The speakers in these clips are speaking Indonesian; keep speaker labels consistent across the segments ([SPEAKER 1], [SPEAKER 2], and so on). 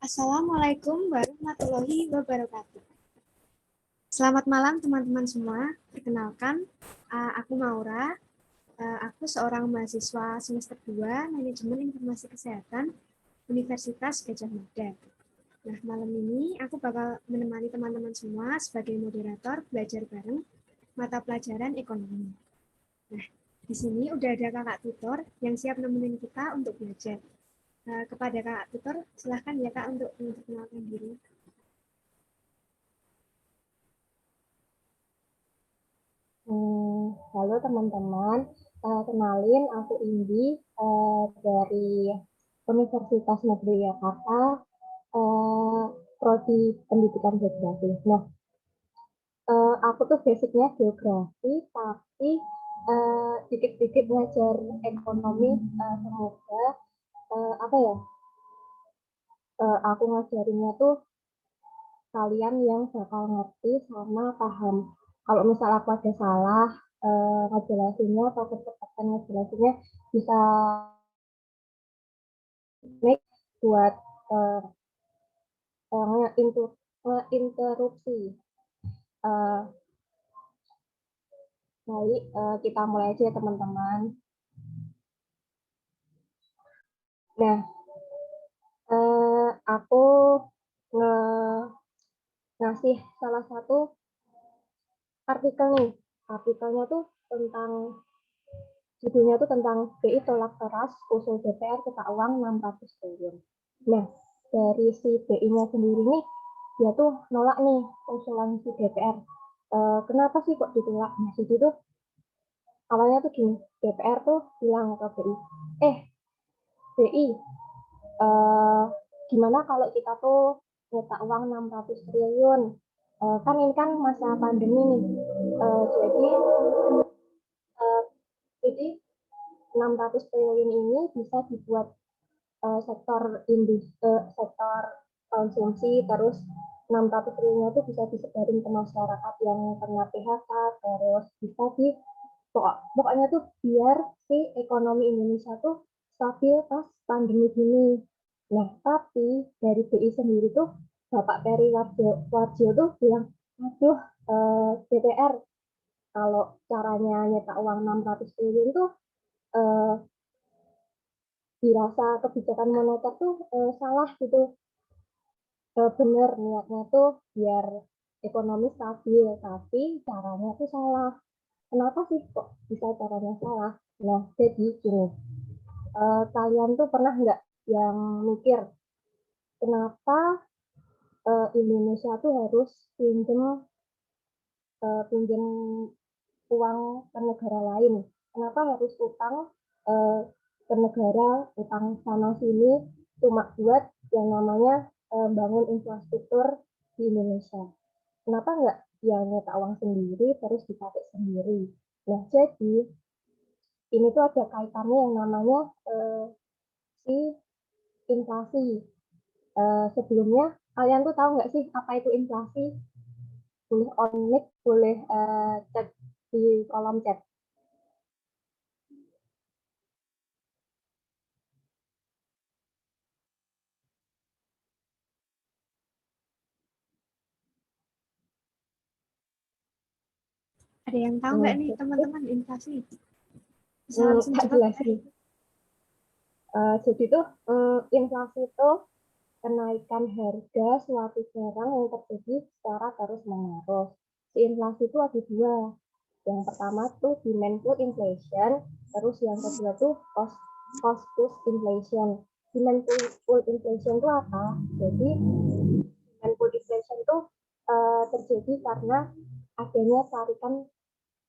[SPEAKER 1] Assalamualaikum warahmatullahi wabarakatuh. Selamat malam teman-teman semua. Perkenalkan, aku Maura. Aku seorang mahasiswa semester 2 Manajemen Informasi Kesehatan Universitas Gadjah Mada. Nah, malam ini aku bakal menemani teman-teman semua sebagai moderator belajar bareng mata pelajaran ekonomi. Nah, di sini udah ada kakak tutor yang siap nemenin kita untuk belajar. Kepada kakak tutor, silahkan ya kak untuk memperkenalkan diri.
[SPEAKER 2] Halo teman-teman, kenalin aku Indi dari Universitas Negeri Jakarta, Prodi Pendidikan Geografi. Nah, aku tuh basicnya geografi, tapi dikit-dikit ngajar ekonomi. Semoga apa ya? Aku ngajarinnya tuh kalian yang bakal ngerti sama paham. Kalau misal aku ada salah ngejelasinnya atau kecepatan ngejelasinnya, bisa make buat ngeinterupsi. Baik, kita mulai aja ya teman-teman. Nah, aku ngasih salah satu artikel nih. Artikelnya tuh tentang, judulnya tuh tentang BI tolak keras usul DPR cetak uang 600 triliun. Nah, dari si BI-nya sendiri nih, dia tuh nolak nih usulan si DPR. Kenapa sih kok ditolak? Nah, jadi tuh awalnya tuh gini, DPR tuh bilang ke BI, BI, gimana kalau kita tuh nyetak uang 600 triliun? Kan ini kan masa pandemi nih, uh, jadi 600 triliun ini bisa dibuat sektor sektor konsumsi, terus 600 triliunnya itu bisa disebarin ke masyarakat yang kena PHK, terus bisa pokoknya tuh biar si ekonomi Indonesia tuh stabil pas pandemi gini. Nah, tapi dari BI sendiri tuh Bapak Peri Warjo tuh bilang, aduh, DPR, kalau caranya nyetak uang 600 triliun tuh eh, dirasa kebijakan moneter tuh salah gitu. Bener niatnya tuh biar ekonomi stabil, tapi caranya tuh salah. Kenapa sih kok bisa caranya salah? Nah, jadi gini, kalian tuh pernah nggak yang mikir kenapa Indonesia tuh harus pinjem uang ke negara lain? Kenapa harus utang ke negara, utang sana sini cuma buat yang namanya bangun infrastruktur di Indonesia? Kenapa nggak yang nyetak uang sendiri terus dipakai sendiri? Nah, jadi ini tuh ada kaitannya yang namanya si inflasi. Sebelumnya kalian tuh tahu nggak sih apa itu inflasi? Boleh on mic, boleh chat di kolom chat.
[SPEAKER 1] Ada yang tahu nggak nih teman-teman inflasi? Bisa langsung
[SPEAKER 2] Tak
[SPEAKER 1] jawab.
[SPEAKER 2] jelasin. Jadi tuh inflasi itu kenaikan harga suatu barang yang terjadi secara terus-menerus. Si inflasi itu ada dua. Yang pertama tuh demand pull inflation, terus yang kedua tuh cost push inflation. Demand pull inflation itu apa? Jadi demand pull inflation itu terjadi karena adanya tarikan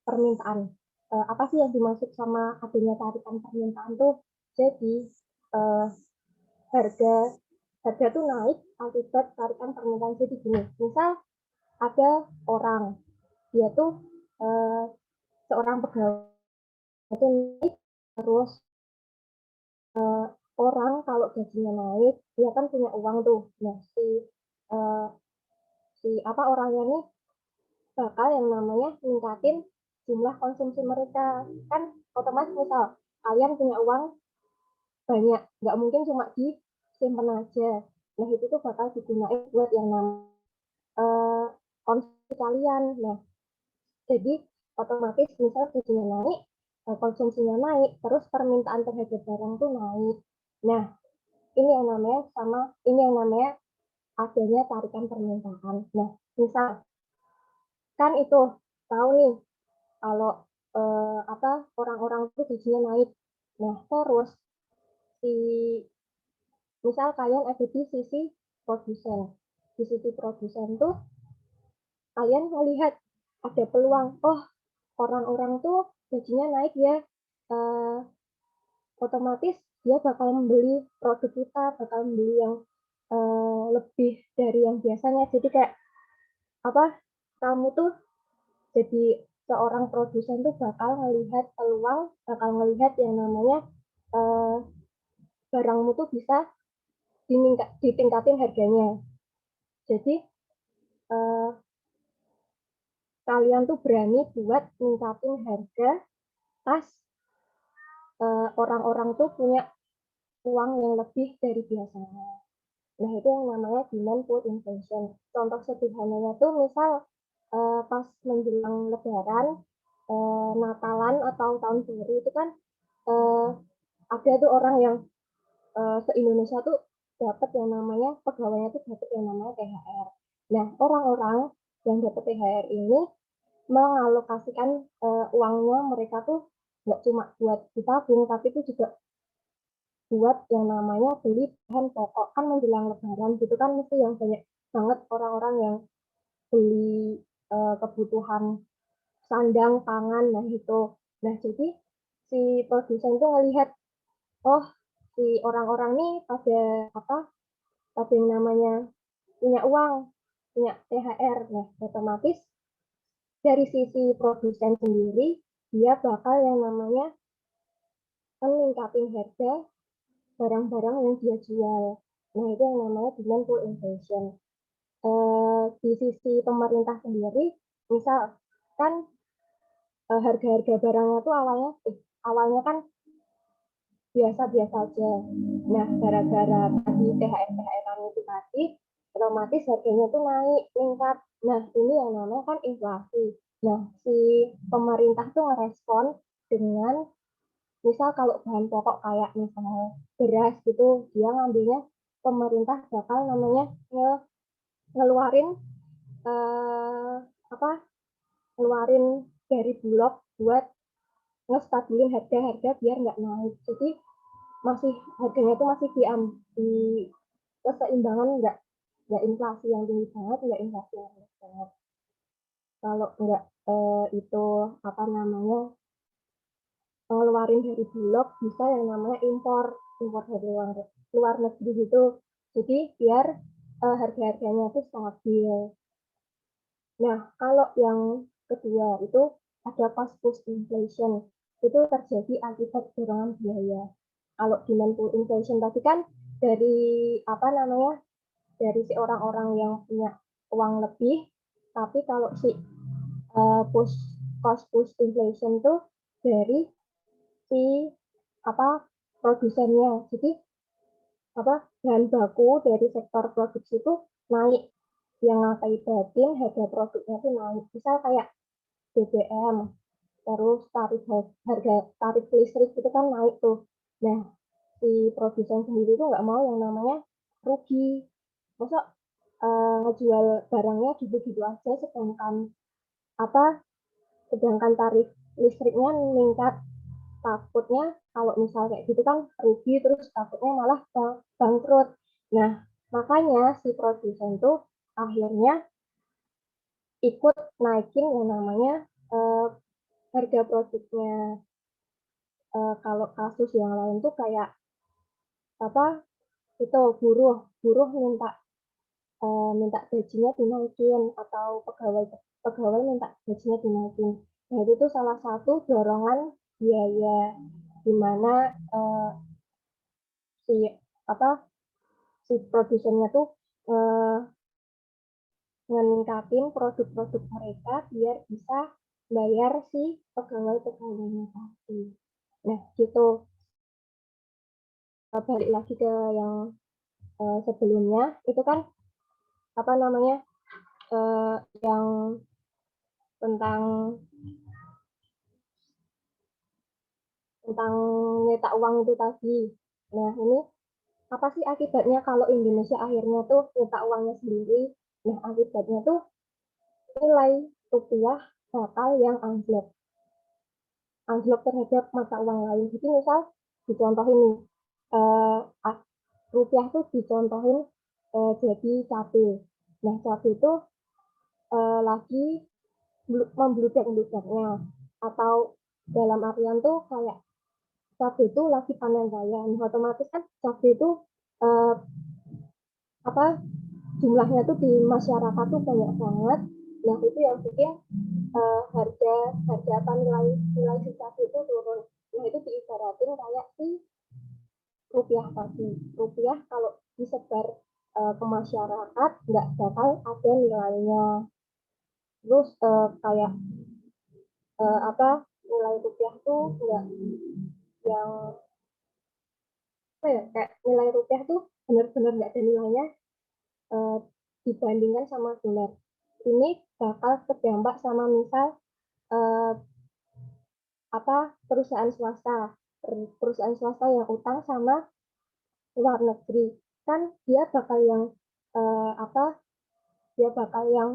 [SPEAKER 2] permintaan. Apa sih yang dimaksud sama adanya tarikan permintaan tuh? Jadi harga harga tuh naik akibat tarikan permintaan. Jadi gini, misal ada orang, dia tuh seorang pegawai itu naik, terus orang kalau gajinya naik, dia kan punya uang tuh. Nah, uh, si apa orangnya nih bakal yang namanya ningkatin jumlah konsumsi mereka. Kan otomatis misal kalian punya uang banyak, nggak mungkin cuma disimpan aja. Nah, itu tuh bakal digunain buat yang namanya konsumsi kalian. Nah, jadi otomatis misal gajinya naik, konsumsinya naik, terus permintaan terhadap barang tuh naik. Nah, ini yang namanya adanya tarikan permintaan. Nah, misal kan itu tahu nih kalau orang-orang tuh gajinya naik. Nah, terus si misal kalian ada di sisi produsen. Di sisi produsen tuh kalian melihat ada peluang, oh orang-orang tuh gajinya naik ya, eh, otomatis dia bakal membeli produk kita, bakal membeli yang lebih dari yang biasanya. Jadi kayak apa? Kamu tuh jadi seorang produsen tuh bakal melihat peluang, bakal melihat yang namanya eh, barangmu tuh bisa ditingkatin harganya. Jadi eh, kalian tuh berani buat ningkatin harga pas orang-orang tuh punya uang yang lebih dari biasanya. Nah, itu yang namanya demand pull inflation. Contoh sederhananya tuh misal pas menjelang Lebaran, Natalan atau tahun baru itu kan eh, ada tuh orang yang se-Indonesia tuh dapat yang namanya pegawainya tuh dapat yang namanya THR. Nah, orang-orang yang dapat THR ini mengalokasikan uangnya mereka tuh nggak cuma buat ditabung, tapi itu juga buat yang namanya beli bahan pokok. Kan menjelang lebaran gitu kan mesti yang banyak banget orang-orang yang beli kebutuhan sandang pangan, nah itu. Nah, jadi si produsen tuh ngelihat, oh si orang-orang nih pada apa pada yang namanya punya uang, punya THR. Nah, otomatis dari sisi produsen sendiri dia bakal yang namanya meningkatin harga barang-barang yang dia jual. Nah, itu yang namanya demand pull inflation. Di sisi pemerintah sendiri, misal kan harga-harga barangnya tuh awalnya kan biasa-biasa aja. Nah, gara-gara tadi THR itu tadi, otomatis harganya tuh naik, meningkat. Nah, ini yang namanya kan inflasi. Nah, si pemerintah tuh ngerespon dengan misal kalau bahan pokok kayak misalnya beras gitu, dia ngambilnya pemerintah bakal namanya ngeluarin eh, apa ngeluarin dari bulog buat ngestabilin harga-harga biar nggak naik. Jadi masih harganya itu masih di keseimbangan, nggak inflasi yang tinggi banget, nggak inflasi yang rendah banget. Kalau nggak itu apa namanya ngeluarin dari bulog bisa yang namanya impor dari luar negeri gitu. Jadi biar harga-harganya itu stabil. Nah, kalau yang kedua itu ada cost push inflation. Itu terjadi akibat dorongan biaya. Kalau demand pull inflation tadi kan dari apa namanya? Dari si orang-orang yang punya uang lebih, tapi kalau si push cost push inflation tuh dari si apa produsennya. Jadi apa bahan baku dari sektor produksi itu naik, yang ngakibatin harga produknya itu naik. Misal kayak BBM, terus harga tarif listrik itu kan naik tuh. Nah, si produsen sendiri itu nggak mau yang namanya rugi. Masa ngejual barangnya gitu-gitu aja, sedangkan tarif listriknya meningkat. Takutnya kalau misalnya kayak gitu kan rugi, terus takutnya malah bangkrut. Nah, makanya si produsen tuh akhirnya ikut naikin yang namanya eh, harga produknya. Kalau kasus yang lain tuh kayak apa itu buruh buruh minta minta gajinya dinaikin, atau pegawai pegawai minta gajinya dinaikin. Nah, itu tuh salah satu dorongan biaya di mana si apa si produsennya tuh eh, meningkatin produk-produk mereka biar bisa bayar si pegawai-pegawainya tadi. Nah, gitu. Balik lagi ke yang sebelumnya itu kan apa namanya yang tentang nyetak uang itu tadi. Nah, ini apa sih akibatnya kalau Indonesia akhirnya tuh nyetak uangnya sendiri? Nah, akibatnya tuh nilai rupiah bakal yang anjlok terhadap mata uang lain. Jadi misal dicontohin nih, rupiah tuh dicontohin jadi cabai. Nah, cabai itu lagi membludak-bludaknya, atau dalam artian tuh kayak cabai itu lagi panen raya. Nah, otomatis kan cabai itu eh, apa jumlahnya tuh di masyarakat tuh banyak banget. Nah, itu yang bikin harga harga apa nilai nilai si cabai itu turun. Nah, itu diibaratin kayak si rupiah tadi. Rupiah kalau disebar ke masyarakat nggak bakal ada nilainya. Terus kayak apa nilai rupiah tuh nggak yang apa ya kayak nilai rupiah tuh benar-benar nggak ada nilainya uh, dibandingkan sama dolar. Ini bakal terdampak sama misal uh, apa perusahaan swasta yang utang sama luar negeri kan dia bakal yang apa dia bakal yang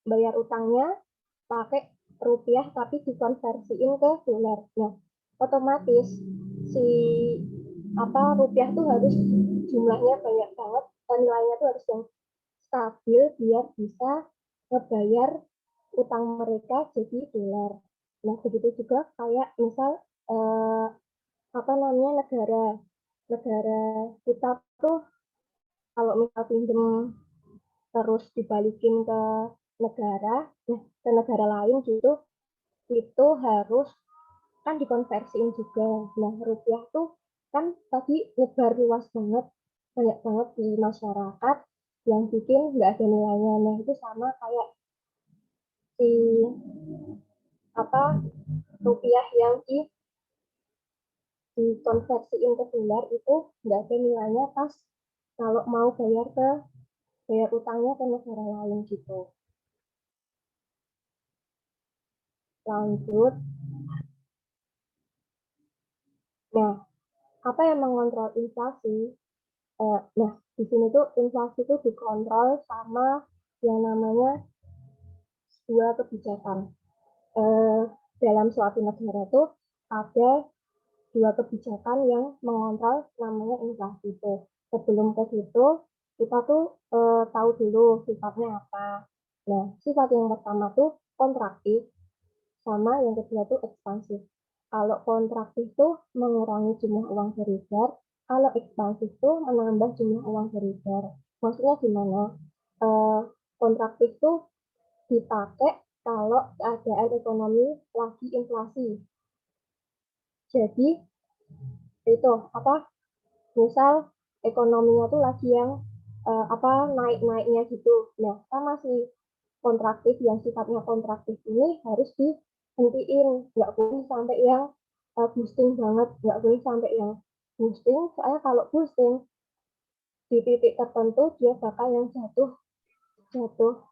[SPEAKER 2] bayar utangnya pakai rupiah tapi dikonversiin ke dolar. Nah, otomatis si apa rupiah tuh harus jumlahnya banyak banget dan nilainya tuh harus yang stabil biar bisa ngebayar utang mereka jadi dolar. Nah, begitu juga kayak misal apa namanya negara negara kita tuh kalau misal pinjem terus dibalikin ke negara, ke negara lain gitu, itu harus kan dikonversiin juga. Nah, rupiah tuh kan tadi nyebar luas banget, banyak banget di masyarakat yang bikin nggak ada nilainya. Nah, itu sama kayak si apa rupiah yang dikonversiin ke dolar itu nggak ada nilainya pas kalau mau bayar utangnya ke negara lain gitu. Lanjut, nah apa yang mengontrol inflasi? Nah, di sini tuh inflasi itu dikontrol sama yang namanya dua kebijakan. Eh, dalam suatu negara tuh ada dua kebijakan yang mengontrol namanya inflasi itu. Sebelum ke situ, kita tuh tahu dulu sifatnya apa. Nah, sifat yang pertama tuh kontraktif, sama yang kedua tuh ekspansif. Kalau kontraktif tuh mengurangi jumlah uang beredar, kalau ekspansif tuh menambah jumlah uang beredar. Maksudnya gimana? Eh, kontraktif tuh dipakai kalau keadaan ekonomi lagi inflasi. Jadi itu apa? Misal ekonominya tuh lagi yang apa naik-naiknya gitu. Nah, sama sih kontraktif yang sifatnya kontraktif ini harus dihentiin, nggak boleh sampai yang boosting banget, nggak boleh sampai yang boosting. Soalnya kalau boosting di titik tertentu dia bakal yang jatuh jatuh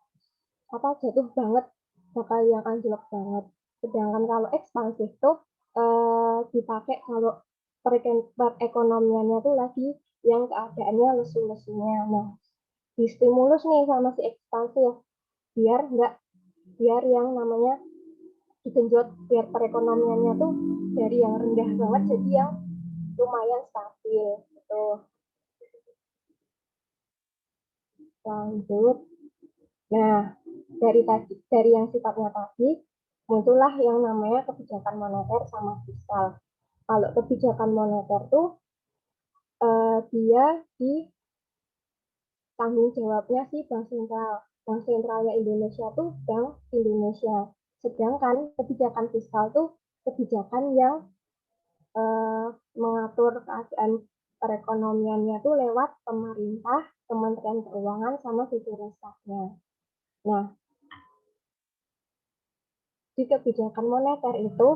[SPEAKER 2] jatuh banget, bakal yang anjlok banget. Sedangkan kalau ekspansif tuh dipakai kalau perekonomiannya tuh lagi yang keadaannya lesu-lesunya. Nah, di stimulus nih sama si ekspansif biar nggak biar yang namanya digenjot biar perekonomiannya tuh dari yang rendah banget jadi yang lumayan stabil gitu. Lanjut, nah dari yang sifatnya tadi muncullah yang namanya kebijakan moneter sama fiskal. Kalau kebijakan moneter tuh dia di tanggung jawabnya sih Bank Sentral. Bank Sentralnya Indonesia tuh Bank Indonesia. Sedangkan kebijakan fiskal tuh kebijakan yang mengatur keadaan perekonomiannya tuh lewat pemerintah, Kementerian Keuangan, sama jajaran stafnya. Nah, di kebijakan moneter itu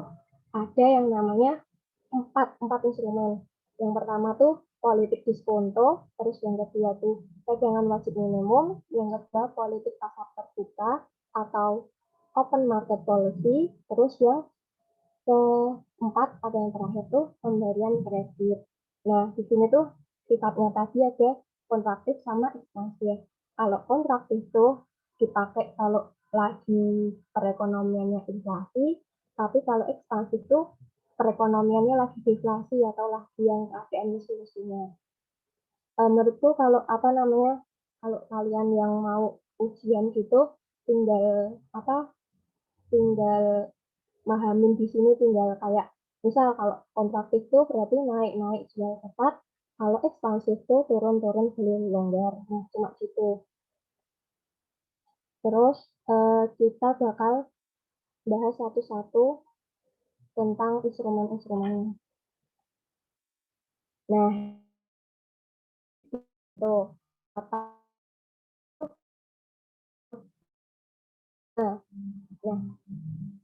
[SPEAKER 2] ada yang namanya empat instrumen. Yang pertama tuh politik diskonto, terus yang kedua tuh pegangan wajib minimum, yang kedua politik pasar terbuka atau open market policy, terus yang keempat atau yang terakhir tuh pemberian kredit. Nah, di sini tuh sifatnya tadi ada kontraktif sama ekspansif. Kalau kontraktif tuh dipakai kalau lagi perekonomiannya inflasi, tapi kalau ekspansif tuh perekonomiannya lagi deflasi atau lagi yang keadaan musim-musimnya. Menurutku kalau apa namanya, kalau kalian yang mau ujian gitu, tinggal apa, tinggal mahamin di sini tinggal kayak misal kalau kontraktif tuh berarti naik-naik jual cepat, kalau ekspansif tuh turun-turun beli longgar. Nah, cuma gitu. Terus kita bakal bahas satu-satu tentang instrumen-instrumennya. Nah, itu apa? Nah, ya,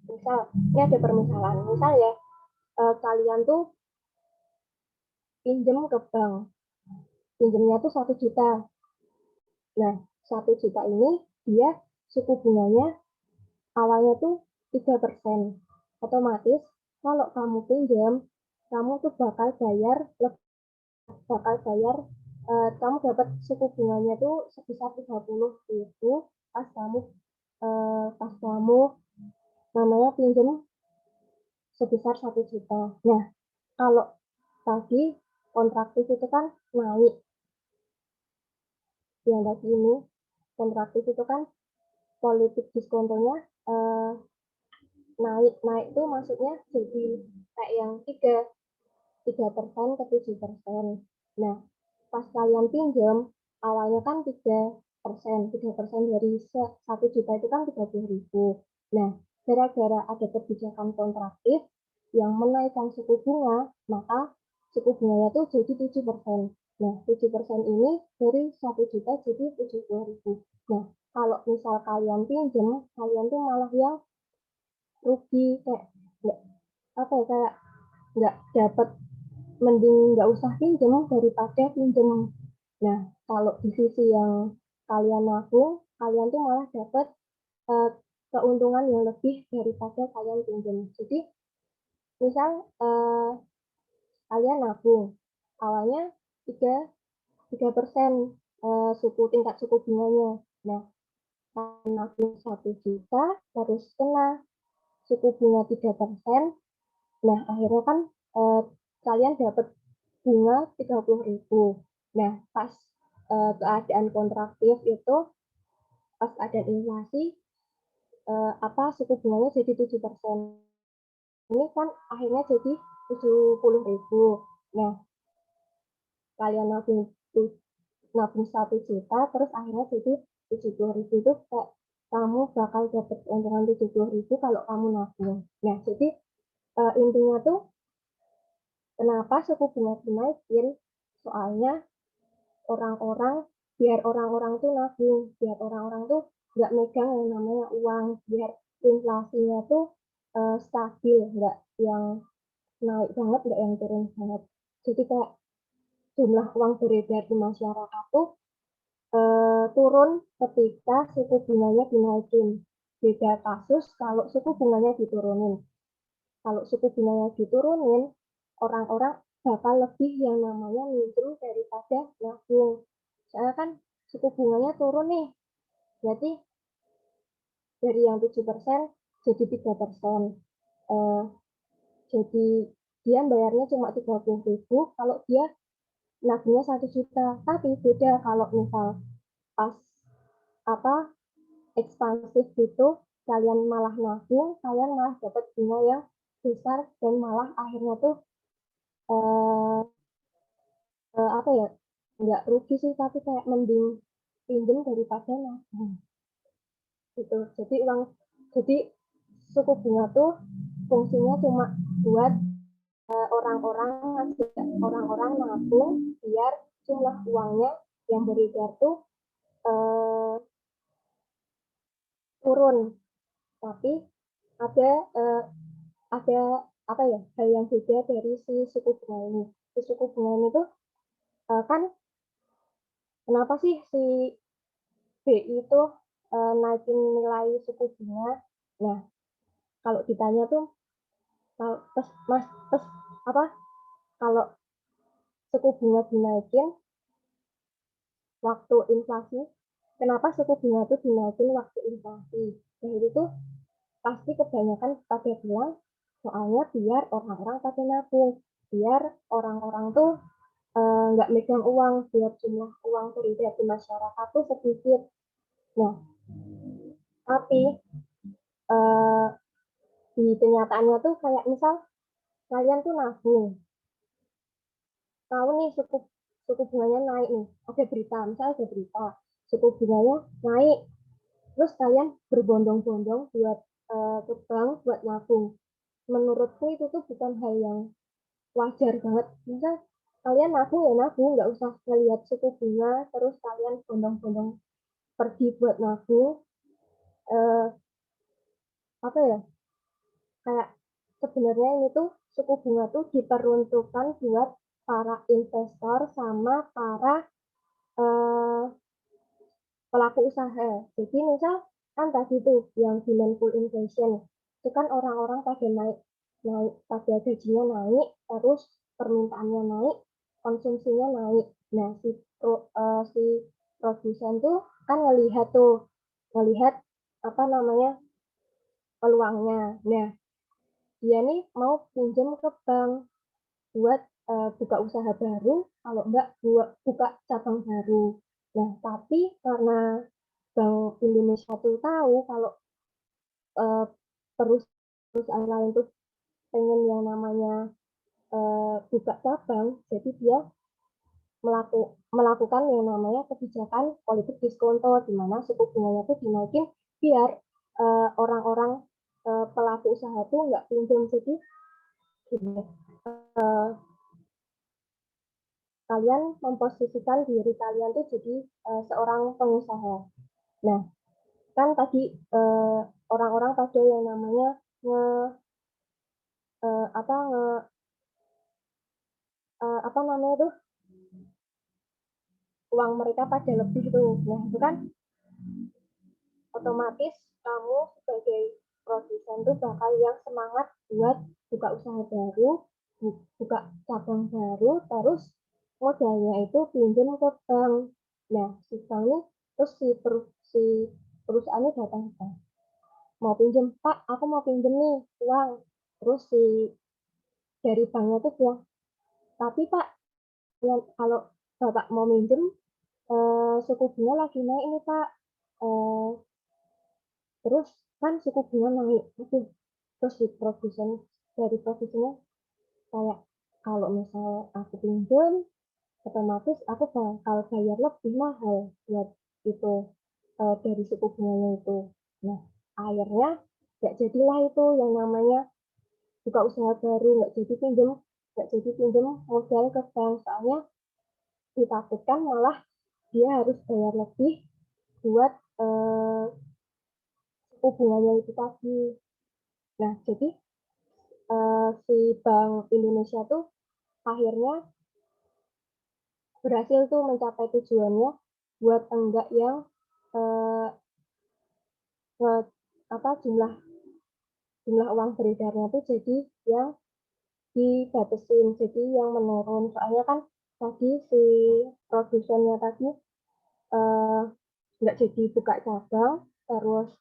[SPEAKER 2] misal ini ada permisalan. Misal ya, kalian tuh pinjem ke bank, pinjemnya tuh 1 juta. Nah, 1 juta ini dia suku bunganya awalnya tuh 3%. Otomatis kalau kamu pinjam, kamu tuh bakal bayar kamu dapat suku bunganya tuh sebesar 30.000 pas kamu pas kamu namanya pinjam sebesar 1 juta. Nah, kalau tadi kontraktif itu kan naik, yang tadi ini kontraktif itu kan politik diskontonya naik itu maksudnya jadi kayak yang 3% ke 7%. Nah, pas kalian pinjam awalnya kan 3% dari 1 juta itu kan 30.000. Nah, gara-gara ada kebijakan kontraktif yang menaikkan suku bunga, maka suku bunganya tuh jadi 7%. Nah, 7% ini dari 1 juta jadi 70.000. Nah, kalau misal kalian pinjam, kalian tuh malah yang rugi, kayak nggak apa ya, kayak nggak dapat, mending nggak usah pinjam daripada pinjam. Nah, kalau di sisi yang kalian nabung, kalian tuh malah dapat uh, keuntungan yang lebih daripada kalian pinjam. Jadi misal kalian nabung awalnya 3% tingkat suku bunganya. Nah, kalian nabung 1 juta terus kena suku bunga 3%. Nah, akhirnya kan kalian dapat bunga 30.000. Nah, pas keadaan kontraktif itu, pas keadaan inflasi, suku bunganya jadi 7%. Ini kan akhirnya jadi 70.000. Nah, kalian nabung 1 juta, terus akhirnya jadi 70.000 itu kayak kamu bakal dapat keuntungan 70.000 kalau kamu nabung. Nah, jadi intinya tuh kenapa suku bunga dinaikin? Soalnya biar orang-orang tuh nabung, biar orang-orang tuh nggak megang yang namanya uang, biar inflasinya tuh stabil, nggak yang naik banget, nggak yang turun banget. Jadi kayak jumlah uang beredar di masyarakat tuh turun ketika suku bunganya dinaikin. Beda kasus kalau suku bunganya diturunin. Kalau suku bunganya diturunin, orang-orang bakal lebih yang namanya minjem daripada nabung. Soalnya kan suku bunganya turun nih, berarti dari yang 7% jadi 3%. Eh, jadi dia bayarnya cuma 30.000 kalau dia nabungnya 1 juta. Tapi beda kalau misal pas apa ekspansif gitu, kalian malah nabung, kalian malah dapat bunga yang besar dan malah akhirnya tuh eh, apa ya, nggak rugi sih, tapi kayak mending pinjam daripada nabung gitu. Jadi suku bunga tuh fungsinya cuma buat orang-orang orang-orang nabung biar jumlah uangnya yang beredar tuh eh, turun. Tapi ada eh, ada apa ya, hal yang beda dari si suku bunga ini. Si suku bunga ini tuh kan kenapa sih si BI itu naikin nilai suku bunga? Nah, kalau ditanya tuh, kalau terus apa? Kalau suku bunga dinaikin waktu inflasi, kenapa suku bunga itu dinaikin waktu inflasi? Nah itu tuh pasti kebanyakan pada bilang soalnya biar orang-orang pada nabung, biar orang-orang tuh nggak megang uang, biar jumlah uang beredar di masyarakat tuh sedikit. Nah, tapi eh, di kenyataannya tuh kayak misal kalian tuh nabung, tahu nih suku bunganya naik nih, ada berita, misal ada berita, suku bunganya naik, terus kalian berbondong-bondong buat ke bank buat nabung. Menurutku itu tuh bukan hal yang wajar banget. Misal kalian nabung ya nabung, nggak usah ngelihat suku bunga, terus kalian bondong-bondong pergi buat nabung. Eh, apa ya? Kayak sebenarnya ini tuh suku bunga tuh diperuntukkan buat para investor sama para eh, pelaku usaha. Jadi misal kan tadi tuh yang demandful inflation itu kan orang-orang pada naik naik pada gajinya naik, terus permintaannya naik, konsumsinya naik. Nah si produsen tuh kan ngelihat apa namanya peluangnya. Nah dia nih mau pinjam ke bank buat buka usaha baru, kalau enggak buat buka cabang baru. Nah tapi karena Bank Indonesia tuh tahu kalau uh, perusahaan lain tuh pengen yang namanya buka cabang, jadi dia melakukan yang namanya kebijakan politik diskonto, di mana suku bunganya tuh dinaikin biar orang-orang pelaku usaha tuh nggak pinjam. Jadi uh, kalian memposisikan diri kalian tuh jadi seorang pengusaha. Nah, kan tadi orang-orang pada yang namanya nge apa apa namanya tuh uang mereka pada lebih tuh. Nah itu kan otomatis kamu sebagai produsen tuh bakal yang semangat buat buka usaha baru, buka cabang baru, terus modalnya itu pinjam ke bank. Nah si bank ini terus si perusahaan ini datang ke bank, mau pinjam Pak, aku mau pinjam nih uang. Terus si dari banknya tuh bilang, tapi Pak, ya, kalau Bapak mau minjem suku bunga lagi naik ini Pak. Eh, terus kan suku bunga naik. Terus di produsen dari produsennya kayak kalau misal aku pinjam otomatis aku bakal bayar lebih mahal buat itu dari suku bunganya itu. Nah, akhirnya nggak jadilah itu yang namanya buka usaha baru, nggak jadi pinjam modal ke bank, soalnya ditakutkan malah dia harus bayar lebih buat suku bunganya itu tadi. Nah, jadi si Bank Indonesia tuh akhirnya berhasil tuh mencapai tujuannya buat enggak yang eh, apa jumlah uang beredarnya tuh jadi yang dibatasin, jadi yang menurun. Soalnya kan tadi si produsennya tadi eh, nggak jadi buka cabang, terus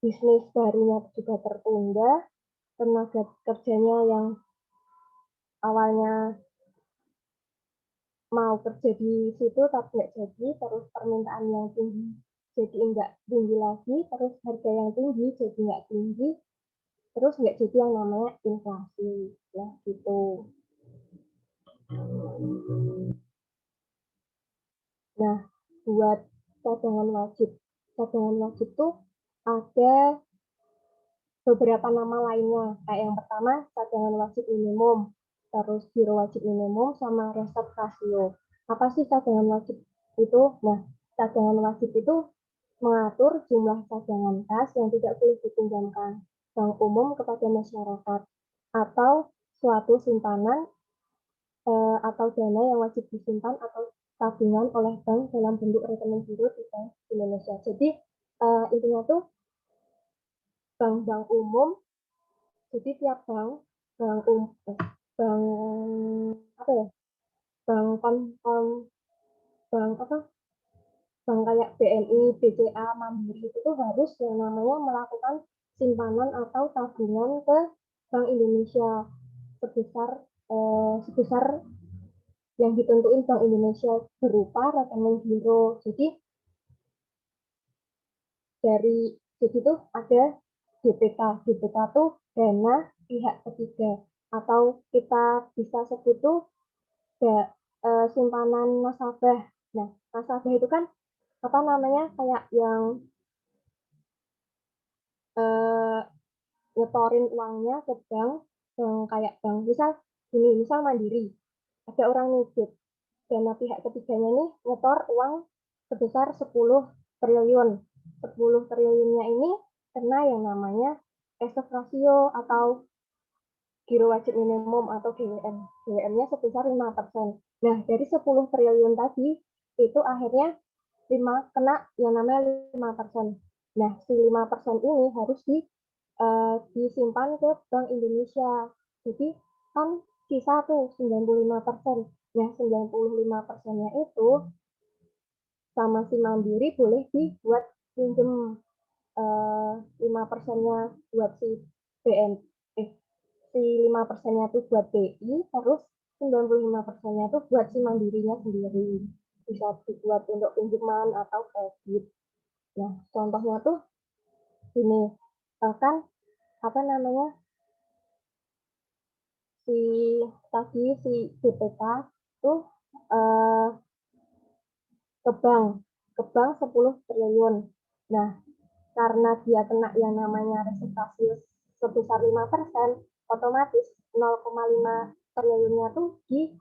[SPEAKER 2] bisnis barunya juga tertunda, tenaga kerjanya yang awalnya mau kerja di situ tapi nggak jadi, terus permintaan yang tinggi jadi nggak tinggi lagi, terus harga yang tinggi jadi nggak tinggi, terus nggak jadi yang namanya inflasi ya gitu. Nah buat cadangan wajib tuh ada beberapa nama lainnya, kayak yang pertama cadangan wajib minimum, terus giro wajib minimum, sama reserve rasio. Apa sih cadangan wajib itu? Nah, cadangan wajib itu mengatur jumlah cadangan kas yang tidak boleh dipinjamkan bank umum kepada masyarakat. atau suatu simpanan atau dana yang wajib disimpan atau tabungan oleh bank dalam bentuk rekening giro di Bank Indonesia. Jadi intinya tuh bank-bank umum, jadi tiap bank bank apa ya, bank bank apa, bank kayak BNI, BCA, Mandiri itu tuh harus yang namanya melakukan simpanan atau tabungan ke Bank Indonesia sebesar yang ditentuin Bank Indonesia berupa rekening giro. Jadi tuh ada DPK. DPK tuh dana pihak ketiga atau kita bisa sebut tuh simpanan nasabah. Nah, nasabah itu kan apa namanya, kayak yang ngetorin uangnya ke bank, kayak bank misal Mandiri, ada orang nitip dana pihak ketiganya nih nyetor uang sebesar 10 triliun. 10 triliunnya ini kena yang namanya reserve ratio atau giro wajib minimum atau GWM. GWM-nya sebesar 5%. Nah, dari 10 triliun tadi itu akhirnya kena yang namanya 5%. Nah, si 5% ini harus disimpan ke Bank Indonesia. Jadi kan sisa tuh 95%. Nah, 95%-nya itu sama si Mandiri boleh dibuat pinjem 5%-nya buat si si 5%-nya tuh buat BI, terus 95%-nya tuh buat si Mandirinya sendiri. Bisa dibuat untuk pinjaman atau kredit. Nah, contohnya tuh ini kan apa namanya, si BPK tuh ke bank 10 triliun. Nah, karena dia kena yang namanya reservasi sebesar 5%, otomatis 0,5 triliunnya tuh di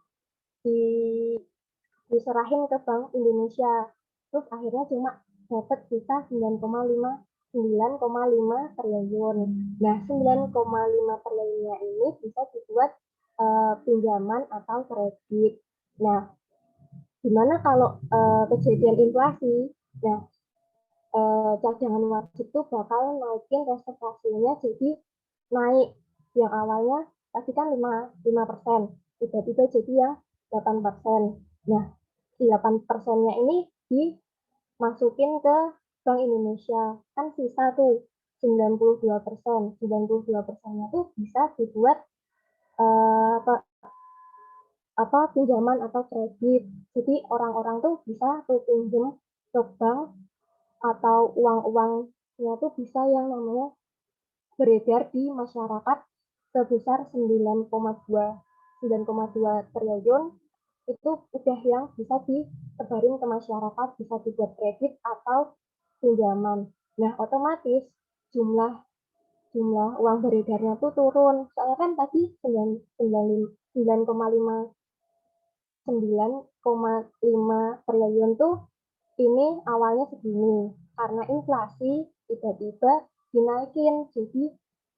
[SPEAKER 2] diserahin ke Bank Indonesia. Terus akhirnya cuma dapat sisa 9,5 triliun. Nah, 9,5 triliunnya ini bisa dibuat pinjaman atau kredit. Nah, gimana kalau kejadian inflasi? Nah, cadangan wajib itu bakal naikin reservasinya jadi naik. Yang awalnya tadi kan 5%, tiba-tiba jadi yang 8%. Nah, 8%-nya ini dimasukin ke Bank Indonesia. Kan sisa tuh 92%. 92%-nya tuh bisa dibuat pinjaman atau kredit. Jadi orang-orang tuh bisa tuh pinjam ke bank atau uang-uangnya tuh bisa yang namanya beredar di masyarakat sebesar 9,2 triliun itu udah yang bisa disebarin ke masyarakat, bisa dibuat kredit atau pinjaman. Nah, otomatis jumlah jumlah uang beredarnya tuh turun. Soalnya kan tadi 9,5 triliun tuh ini awalnya segini. Karena inflasi tiba-tiba dinaikin jadi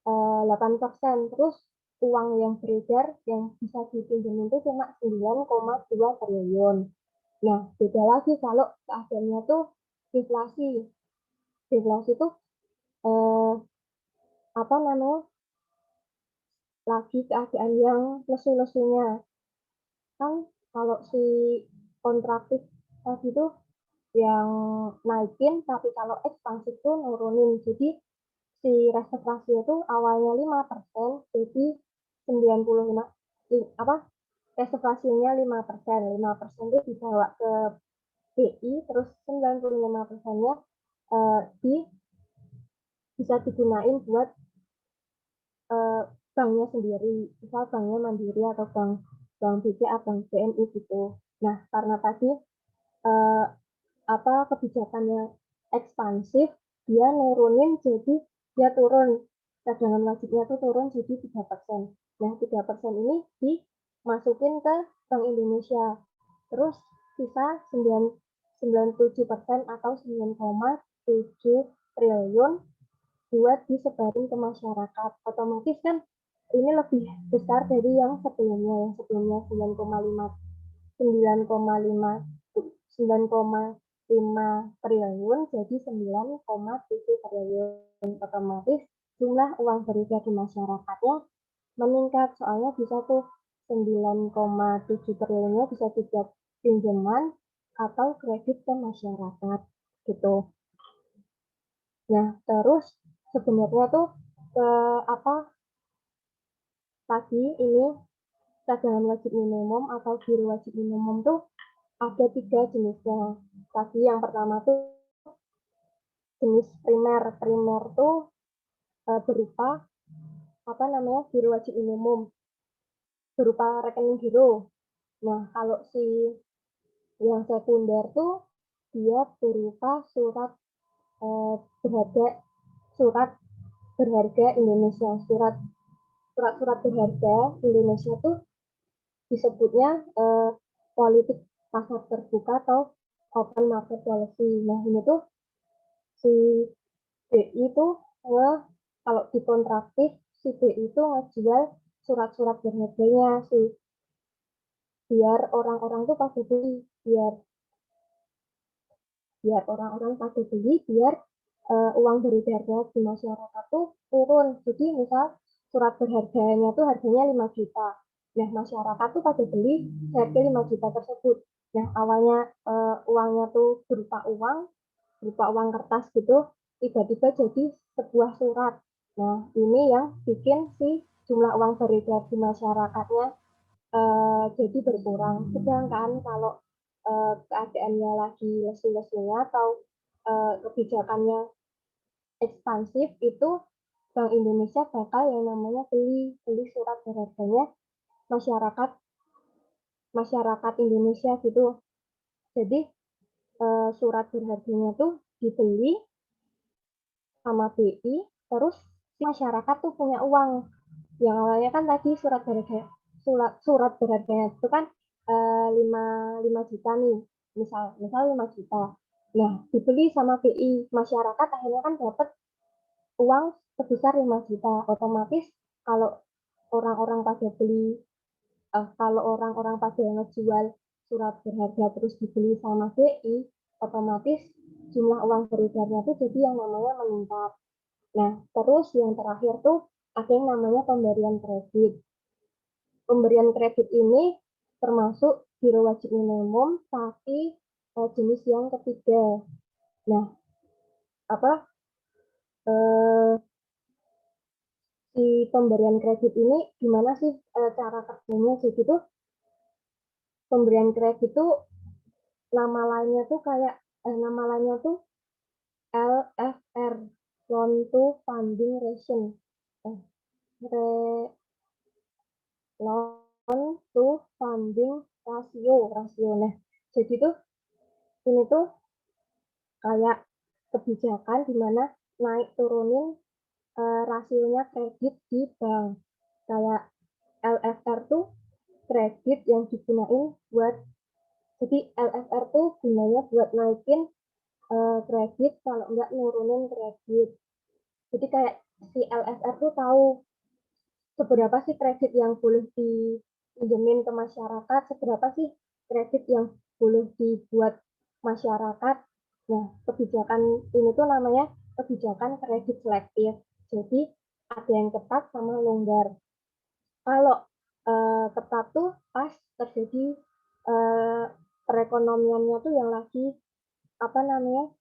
[SPEAKER 2] 8%. Terus uang yang beredar yang bisa dipinjemin itu cuma 9,2 triliun. Nah, beda lagi kalau keadaannya tuh inflasi. Inflasi tuh apa namanya, lagi keadaan yang lesu-lesunya. Kan kalau si kontraktif tadi tuh yang naikin, tapi kalau ekspansi itu nurunin. Jadi si reservasi itu awalnya 5%, jadi 95 apa, reservasinya 5%. 5% itu dibawa ke BI, terus 95%-nya di bisa digunain buat banknya sendiri, misal banknya Mandiri atau bank BCA, bank BNI gitu. Nah, karena tadi kebijakannya ekspansif, dia nurunin, jadi dia turun, cadangan wajibnya tuh turun jadi 3%. Nah, 3% ini dimasukin ke Bank Indonesia. Terus sisa 97% atau 9,7 triliun buat disebarin ke masyarakat. Otomatis kan ini lebih besar dari yang sebelumnya. Yang sebelumnya 9,5 triliun jadi 9,7 triliun. Otomatis jumlah uang beredar di masyarakatnya meningkat, soalnya bisa tuh 9,7 triliunnya bisa dibuat pinjaman atau kredit ke masyarakat gitu. Nah, terus sebenarnya tuh apa tadi ini cadangan wajib minimum atau giro wajib minimum tuh ada 3 jenisnya. Tadi yang pertama tuh jenis primer. Primer tuh berupa apa namanya giro wajib minimum berupa rekening giro. Nah, kalau si yang sekunder tuh dia berupa berharga surat berharga Indonesia. Surat-surat berharga Indonesia tuh disebutnya politik pasar terbuka atau open market policy. Nah, ini tuh si BI tuh kalau dikontraktif si BI itu ngejual surat-surat berharganya sih biar orang-orang tuh pada beli, biar orang-orang pada beli, biar uang beredarnya di masyarakat tuh turun. Jadi misal surat berharganya tuh harganya 5 juta. Nah, masyarakat tuh pada beli harga 5 juta tersebut. Nah, awalnya uangnya tuh berupa uang kertas gitu, tiba-tiba jadi sebuah surat. Nah, ini yang bikin si jumlah uang beredar di masyarakatnya jadi berkurang. Sedangkan kalau keadaannya lagi lesu-lesunya atau kebijakannya ekspansif, itu Bank Indonesia bakal yang namanya beli surat berharganya masyarakat masyarakat Indonesia gitu. Jadi surat berharganya tuh dibeli sama BI, terus si masyarakat tuh punya uang. Yang awalnya kan tadi surat berharganya itu kan 5 juta nih, misal 5 juta. Nah, dibeli sama BI, masyarakat akhirnya kan dapat uang sebesar 5 juta. Otomatis kalau orang-orang pada beli kalau orang-orang pada ngejual surat berharga terus dibeli sama BI, otomatis jumlah uang beredarnya itu jadi yang namanya meningkat. Nah, terus yang terakhir tuh ada yang namanya pemberian kredit. Pemberian kredit ini termasuk giro wajib minimum, tapi jenis yang ketiga. Nah, apa si pemberian kredit ini gimana sih cara kerjanya? Jadi tuh pemberian kredit tuh nama lainnya tuh LFR, Loan to Funding Ratio. Eh, Loan to Funding rasio. Nah, jadi tuh ini tuh kayak kebijakan di mana naik turunin rasionya kredit di bank. Kayak LFR tuh kredit yang digunain buat jadi LFR tuh gunanya buat naikin kredit kalau nggak nurunin kredit. Jadi kayak si LFR tuh tahu seberapa sih kredit yang boleh dipinjemin ke masyarakat, seberapa sih kredit yang boleh dibuat masyarakat. Nah, kebijakan ini tuh namanya kebijakan kredit selektif. Jadi ada yang ketat sama longgar. Kalau ketat tuh pas terjadi eh, perekonomiannya tuh yang lagi apa namanya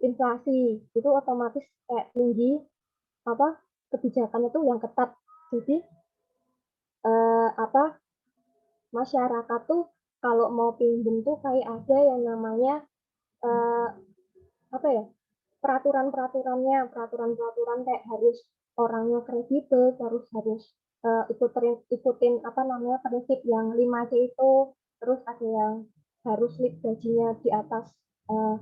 [SPEAKER 2] inflasi, itu otomatis kayak tinggi apa kebijakan itu yang ketat. Jadi apa masyarakat tuh kalau mau pinjam tuh kayak ada yang namanya eh, apa ya peraturan-peraturan kayak harus orangnya kredibel, harus ikutin apa namanya prinsip yang 5C itu, terus ada yang harus slip gajinya di atas uh,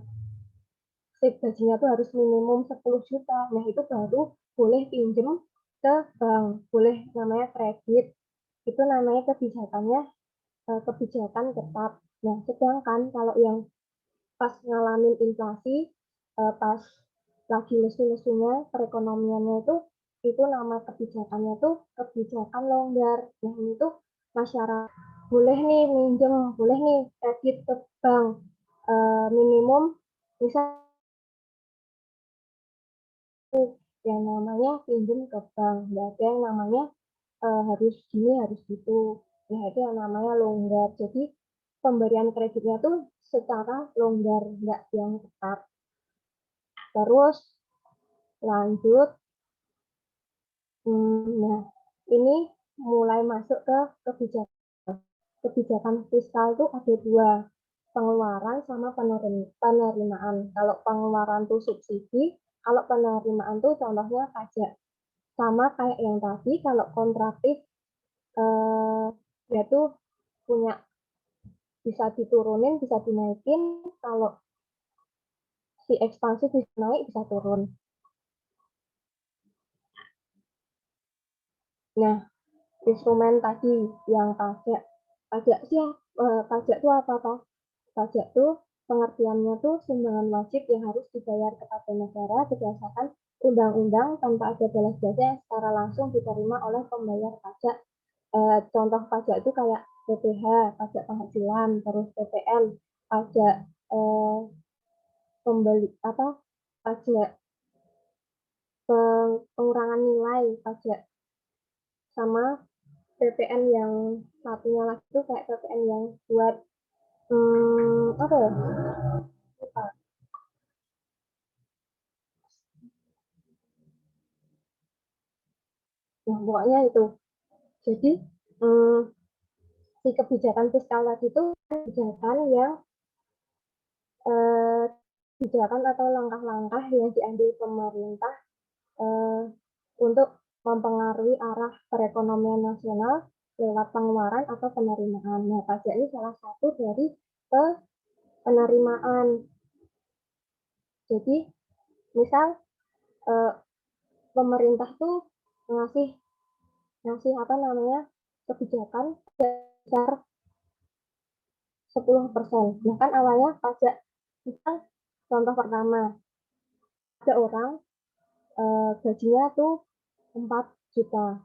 [SPEAKER 2] slip gajinya tuh harus minimum 10 juta. Nah, itu baru boleh pinjem ke bank, boleh namanya kredit. Itu namanya kebijakan ketat. Nah, sedangkan kalau yang pas ngalamin inflasi, pas lagi lesu-lesunya perekonomiannya itu nama kebijakannya tuh kebijakan longgar. Nah, ini tuh masyarakat boleh nih minjem, boleh nih kredit ke bank, minimum misal yang namanya pinjam ke bank, nggak ada yang namanya harus gini harus gitu. Nah, itu yang namanya longgar. Jadi pemberian kreditnya tuh secara longgar, nggak yang ketat. Terus lanjut, nah ini mulai masuk ke kebijakan fiskal tuh ada dua, pengeluaran sama penerimaan. Kalau pengeluaran tuh subsidi, kalau penerimaan tuh contohnya pajak. Sama kayak yang tadi, kalau kontraktif dia tuh punya bisa diturunin, bisa dinaikin. Kalau si ekspansif bisa naik, bisa turun. Nah, instrumen tadi yang pajak, pajak sih pajak itu apa toh? Pajak itu pengertiannya tuh sumbangan wajib yang harus dibayar kepada negara berdasarkan undang-undang tanpa ada balas jasa yang secara langsung diterima oleh pembayar pajak. Contoh pajak itu kayak PPh, pajak penghasilan, terus PPN, pajak eh, pembeli apa, pajak pengurangan nilai pajak, sama PPN yang satunya lagi itu kayak PPN yang buat apa ya? Lupa. Nah, pokoknya itu. Jadi hmm, si kebijakan fiskal tadi itu kebijakan yang eh, kebijakan atau langkah-langkah yang diambil pemerintah eh, untuk mempengaruhi arah perekonomian nasional lewat pengeluaran atau penerimaan. Nah, pajak ini salah satu dari penerimaan. Jadi, misal eh, pemerintah tuh ngasih ngasih apa namanya kebijakan besar 10%. Nah, kan awalnya pajak, misal contoh pertama, ada orang gajinya tuh 4 juta.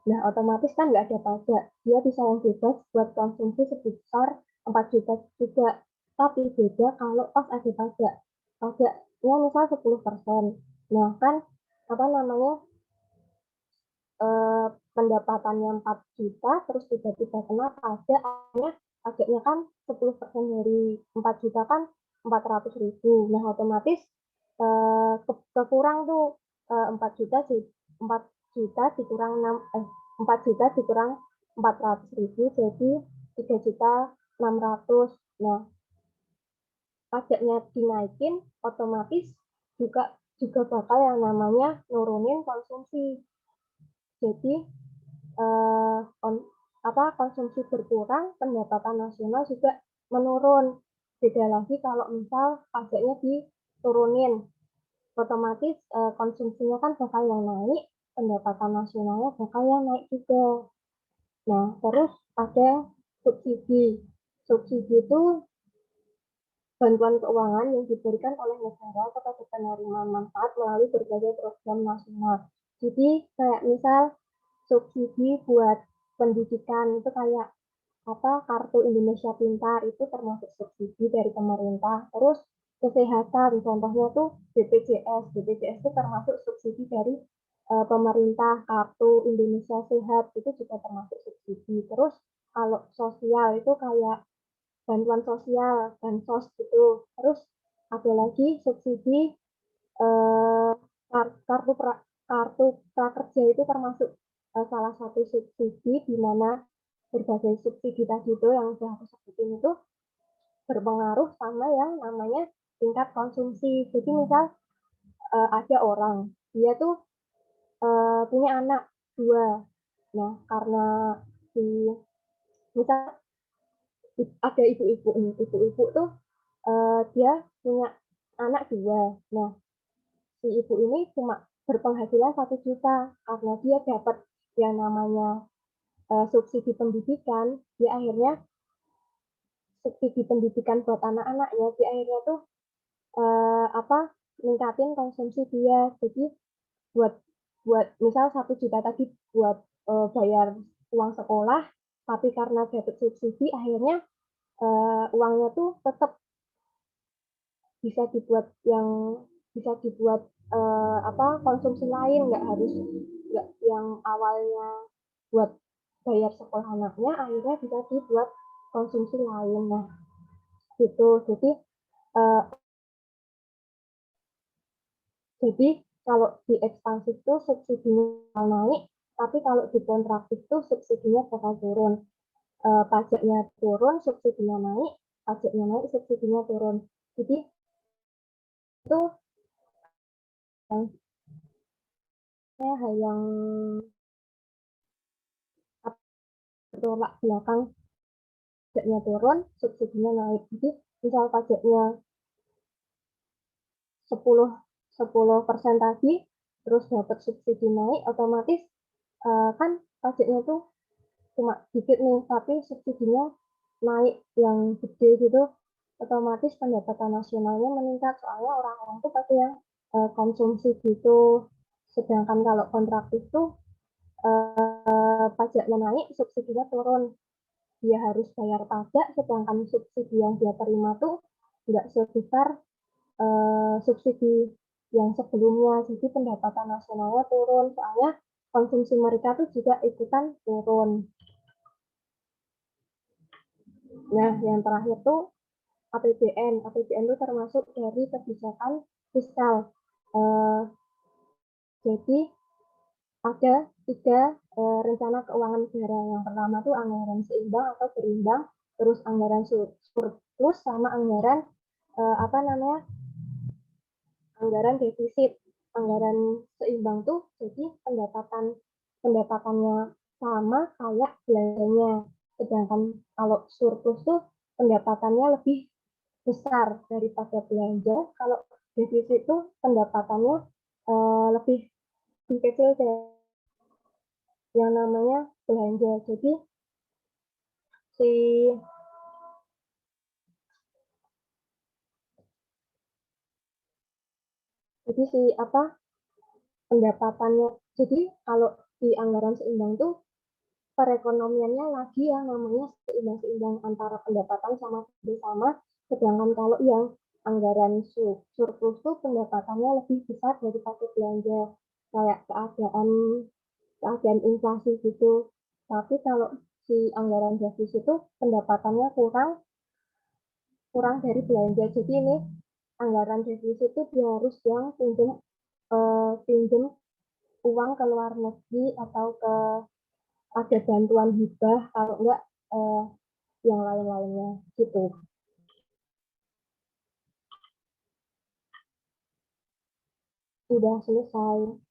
[SPEAKER 2] Nah, otomatis kan nggak ada pajak. Dia bisa yang bebas buat konsumsi sebesar 4 juta juga. Tapi beda kalau pas ada pajak. Pajaknya misal 10%. Nah, kan apa namanya eh, pendapatannya 4 juta, terus tiba-tiba kena pajak, akhirnya pajaknya kan 10% dari 4 juta kan 400.000. Nah, otomatis kekurang tuh 4 juta 4 juta dikurang 6 4 juta dikurang 400.000 jadi 3.600.000. Nah, pajaknya dinaikin, otomatis juga juga bakal yang namanya nurunin konsumsi. Jadi konsumsi berkurang, pendapatan nasional juga menurun. Beda lagi kalau misal pajaknya diturunin, otomatis konsumsinya kan bakal yang naik, pendapatan nasionalnya bakal yang naik juga. Nah, terus ada subsidi. Subsidi itu bantuan keuangan yang diberikan oleh negara kepada penerima manfaat melalui berbagai program nasional. Jadi kayak misal subsidi buat pendidikan itu kayak apa kartu Indonesia Pintar itu termasuk subsidi dari pemerintah. Terus kesehatan contohnya tuh BPJS. BPJS itu termasuk subsidi dari pemerintah. Kartu Indonesia Sehat itu juga termasuk subsidi. Terus kalau sosial itu kayak bantuan sosial, bansos gitu. Terus ada lagi subsidi eh, kartu kartu prakerja itu termasuk salah satu subsidi di mana berbagai subsidi tadi itu yang sudah aku sebutin itu berpengaruh sama yang namanya tingkat konsumsi. Jadi misal ada orang dia tuh punya anak dua. Nah, karena si misal ada ibu-ibu nih, ibu-ibu tuh dia punya anak dua. Nah, si ibu ini cuma berpenghasilan 1 juta karena dia dapat yang namanya subsidi pendidikan, dia akhirnya subsidi pendidikan buat anak-anaknya, dia akhirnya tuh apa ningkatin konsumsi dia. Jadi buat buat misal 1 juta tadi buat bayar uang sekolah, tapi karena dapat subsidi akhirnya uangnya tuh tetap bisa dibuat konsumsi lain, nggak yang awalnya buat bayar sekolah anaknya akhirnya bisa dibuat konsumsi lain. Nah, gitu. Eh, jadi kalau di ekspansif itu subsidinya naik, tapi kalau di kontraktif itu subsidinya bakal turun. Pajaknya turun, subsidinya naik, pajaknya naik, subsidinya turun. Jadi itu hal yang bertolak belakang, pajaknya turun, subsidinya naik. Jadi misal pajaknya 10 10% tadi, terus dapat subsidi naik, otomatis kan pajaknya tuh cuma dikit nih, tapi subsidinya naik yang gede gitu, otomatis pendapatan nasionalnya meningkat, soalnya orang-orang tuh pasti yang konsumsi gitu. Sedangkan kalau kontraktif tuh pajaknya naik, subsidinya turun. Dia harus bayar pajak, sedangkan subsidi yang dia terima tuh nggak sebesar subsidi yang sebelumnya. Jadi pendapatan nasionalnya turun, soalnya konsumsi mereka tuh juga ikutan turun. Nah, yang terakhir tuh APBN. APBN itu termasuk dari kebijakan fiskal. Eh, jadi ada 3 rencana keuangan negara. Yang pertama tuh anggaran seimbang atau berimbang, terus anggaran surplus, sama anggaran anggaran defisit. Anggaran seimbang tuh jadi pendapatannya sama kayak belanjanya. Sedangkan kalau surplus tuh pendapatannya lebih besar daripada belanja. Kalau defisit tuh pendapatannya lebih kecil dari yang namanya belanja. Si jadi si apa pendapatannya. Jadi kalau di anggaran seimbang tuh perekonomiannya lagi yang namanya seimbang-seimbang antara pendapatan sama bersama. Sedangkan kalau yang anggaran surplus tuh pendapatannya lebih besar daripada belanja, kayak keadaan inflasi gitu. Tapi kalau si anggaran defisit itu pendapatannya kurang kurang dari belanja. Jadi ini anggaran defisit itu dia harus yang pinjam uang ke luar negeri atau ada bantuan hibah, kalau enggak eh, yang lain-lainnya gitu. Udah selesai.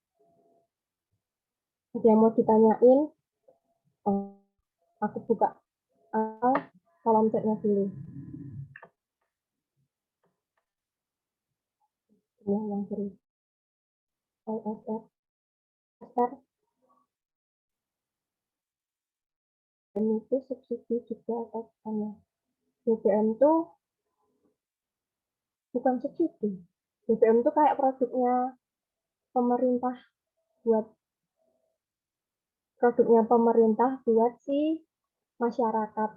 [SPEAKER 2] Ada yang mau ditanyain? Oh, aku buka kolom chatnya dulu. Ini yang serius. LSR dan itu subsidi juga atau bukannya? BBM itu bukan subsidi. BBM itu kayak produknya pemerintah buat si masyarakat.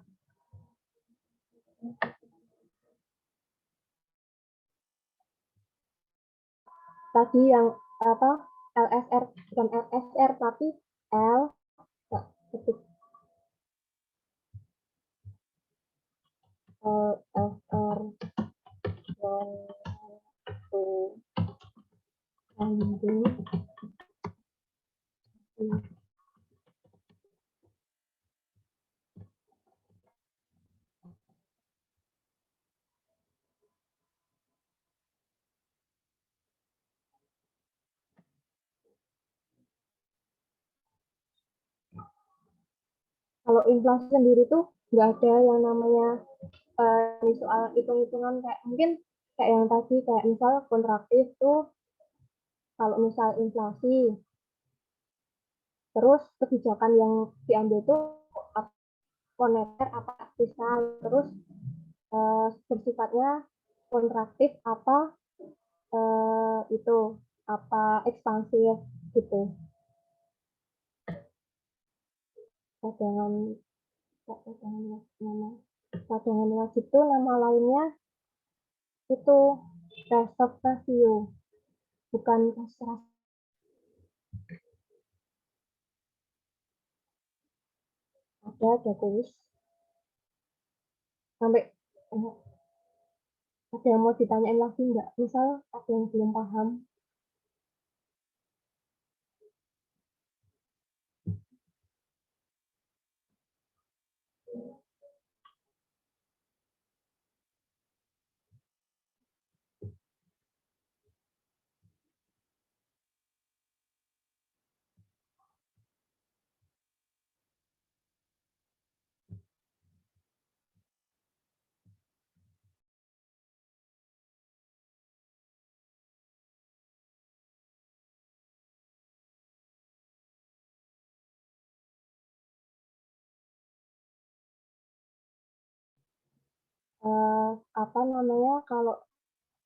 [SPEAKER 2] Tadi yang LSR, bukan LSR tapi L ketik LSR kalau inflasi sendiri tuh nggak ada yang namanya soal hitung-hitungan, kayak mungkin kayak yang tadi, kayak misal kontraktif tuh kalau misal inflasi, terus kebijakan yang diambil tuh moneter apa fiskal, terus bersifatnya kontraktif apa itu apa ekspansif gitu. cadangan cadangan wajib itu nama lainnya itu reserve rasio, bukan cash rasio. Ada kuis sampai ada yang mau ditanyain lagi nggak? Misal ada yang belum paham. Apa namanya, kalau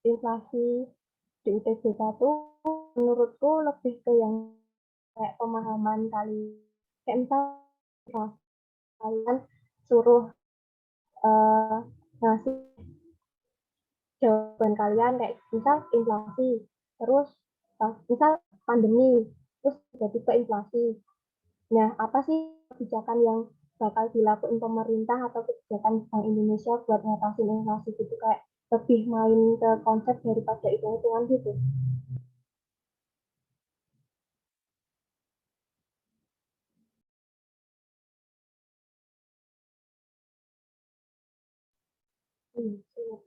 [SPEAKER 2] inflasi di UTBK tuh menurutku lebih ke yang kayak pemahaman kali, kayak misal kalian suruh uh, ngasih jawaban kalian kayak misal inflasi, terus misal pandemi, terus tiba-tiba inflasi. Nah, apa sih kebijakan yang bakal dilakukan pemerintah atau kebijakan Bank Indonesia buat ngatasin inflasi gitu, kayak lebih main ke konsep daripada hitung-hitungan gitu. Iya.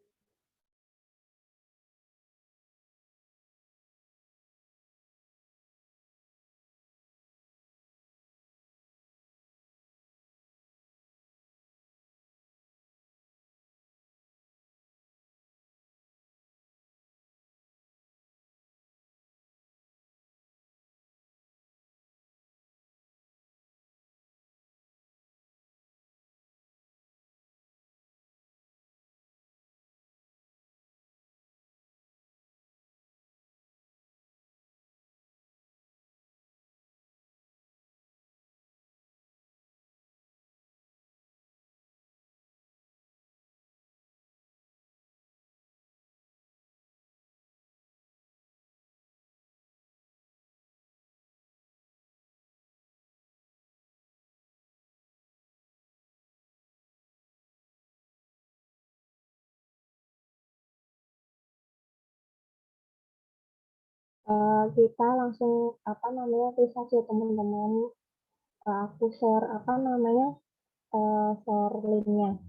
[SPEAKER 2] Kita langsung apa namanya tulis saja teman-teman. Aku share apa namanya share linknya.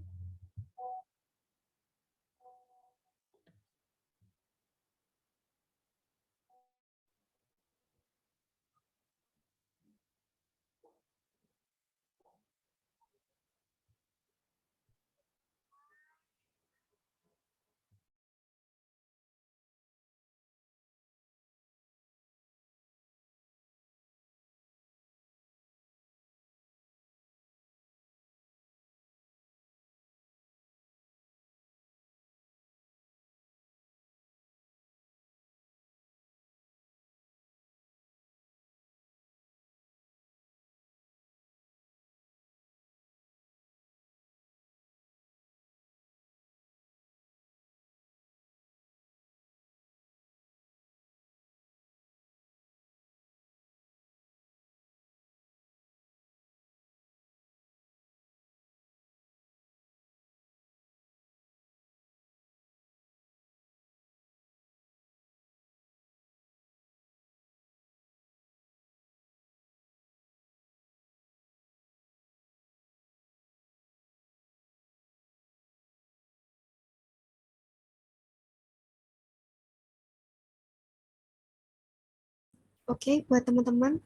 [SPEAKER 1] Oke, buat teman-teman,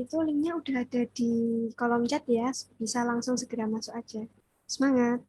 [SPEAKER 1] itu linknya udah ada di kolom chat ya, bisa langsung segera masuk aja. Semangat!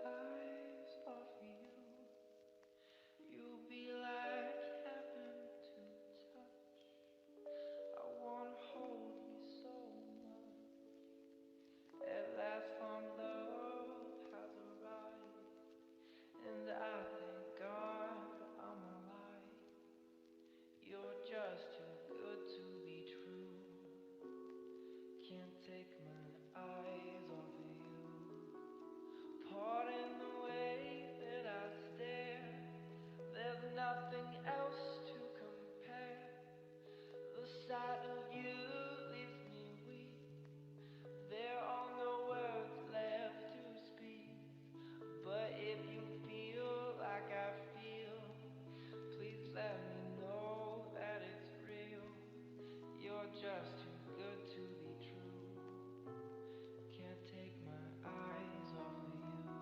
[SPEAKER 3] eyes off you. You'll be like heaven to touch. I wanna hold you so much. At last, long love has arrived, and I thank God I'm alive. You're just too good to be true. Can't take my eyes off of you. Pardon the way that I stare. There's nothing else to compare. The sight of you leaves me weak. There are no words left to speak. But if you feel like I feel, please let me know that it's real. You're just too good to be true. Can't take my eyes off of you.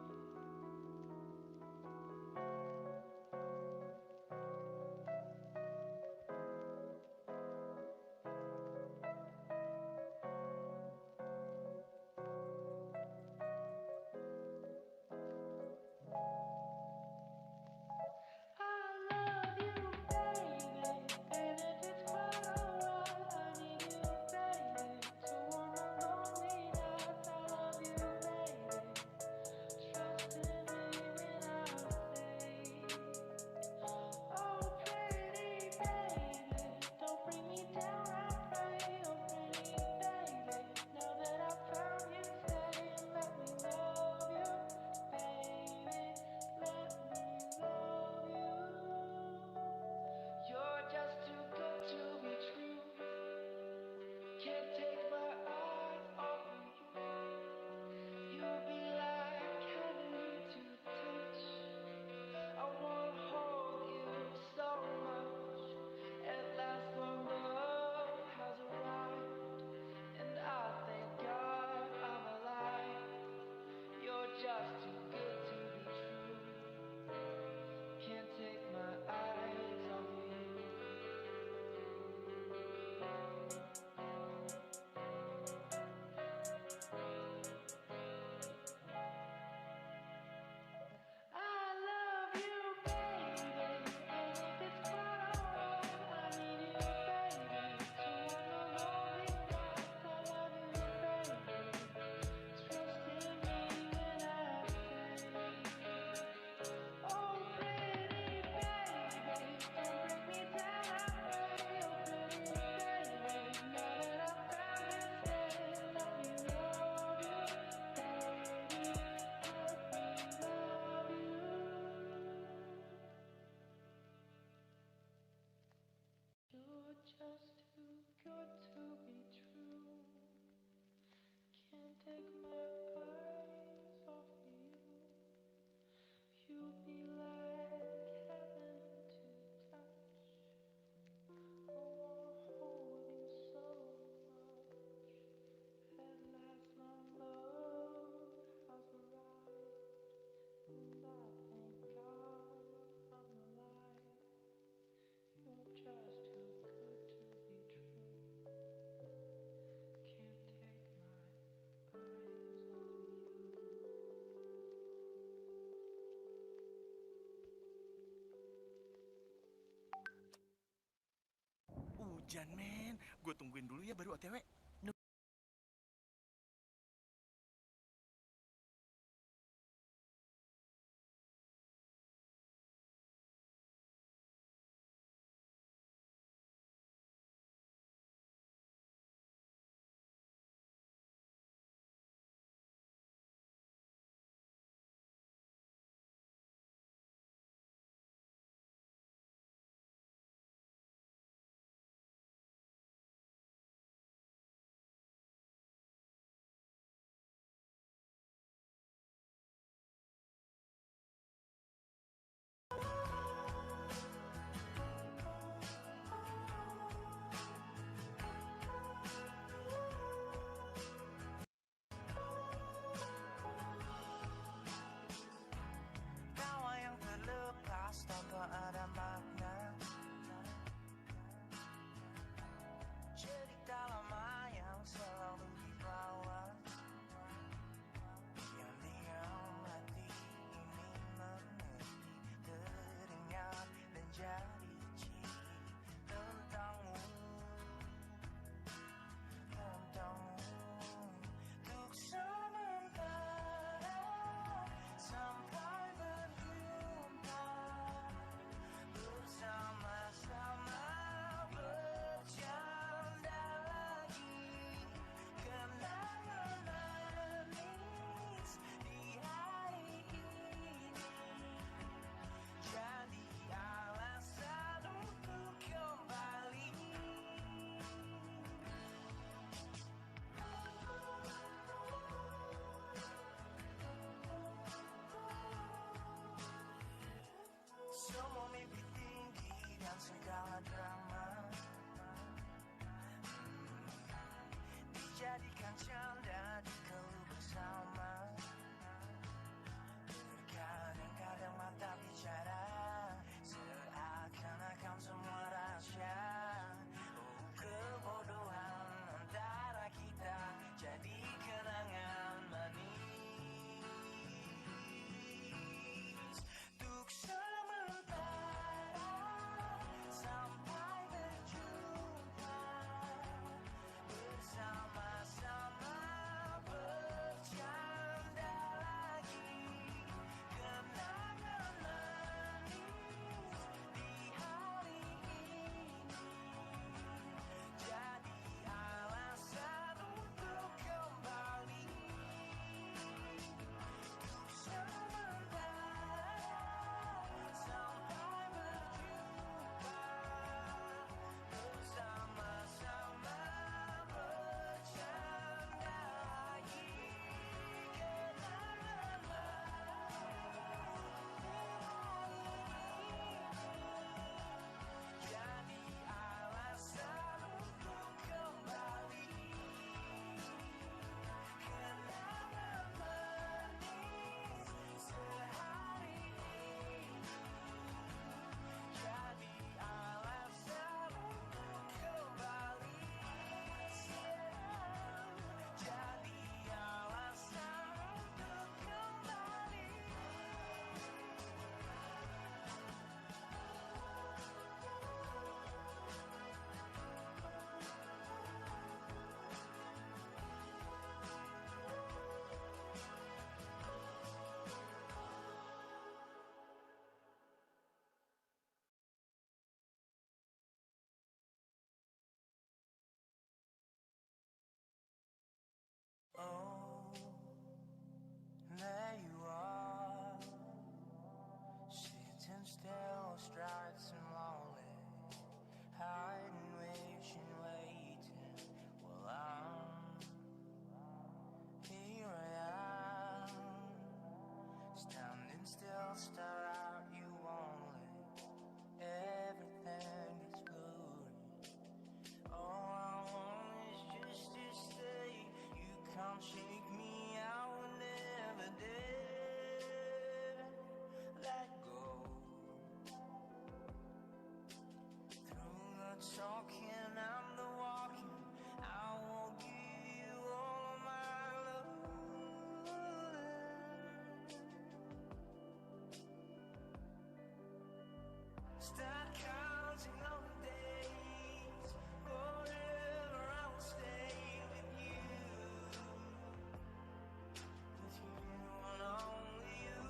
[SPEAKER 3] I love you, baby, and if it's quite alright, I need you, baby, to warm my lonely nights. I love you, baby. Trust in me when I say, oh pretty baby, don't bring me down. I pray, oh pretty baby, now that I found you, stay and let me love you, baby. Let me love you. You're just too good to be true. Can't take my eyes off of you. You'll be like heaven to touch. I wanna hold you so much. At last, long love has arrived, and I thank God I'm alive. You're just too good to be true. Can't take my eyes off of you. I love you, baby, and if it's quite alright, I need you, baby, to warm the lonely nights. I love you, baby. Trust in me when I say, oh pretty baby, don't bring me down. I pray, oh pretty baby, now that I found you, stay. Let me love you, baby. Let me love you. You're just too good to be true. Can't take my eyes off you. You'll be like heaven to touch. I wanna hold you so much. At last, long love has arrived, and I thank God I'm alive. You're just too good to be true. Can't take my eyes off you.
[SPEAKER 4] Hujan, men. Gue tungguin dulu ya baru OTW.
[SPEAKER 3] Start counting all the days. Forever I will stay with you. With you and only you.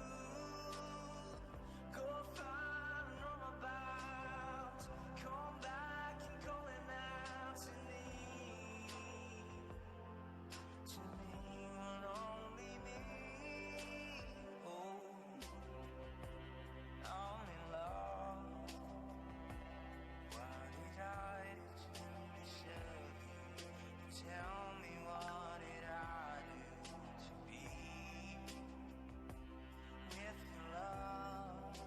[SPEAKER 3] Go far and roam about. Come back and calling out to me. To me and only me. Oh, I'm in love. Why did I do to deserve you? Tell me, what did I do to be with your love?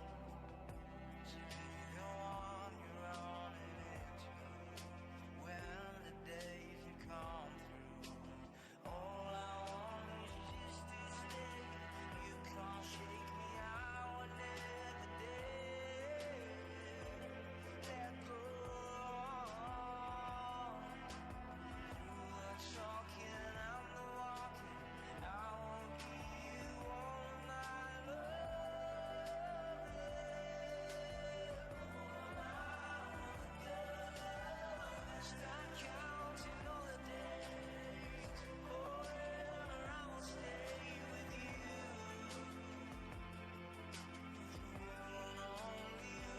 [SPEAKER 3] To be the one you're running into when the days have come through. All I want is just to stay. You can't shake me, I will never dare let go. You are talking, I'm the walking. I won't give you all of my love. Start counting all the days. Forever I will stay with you. With you and only you.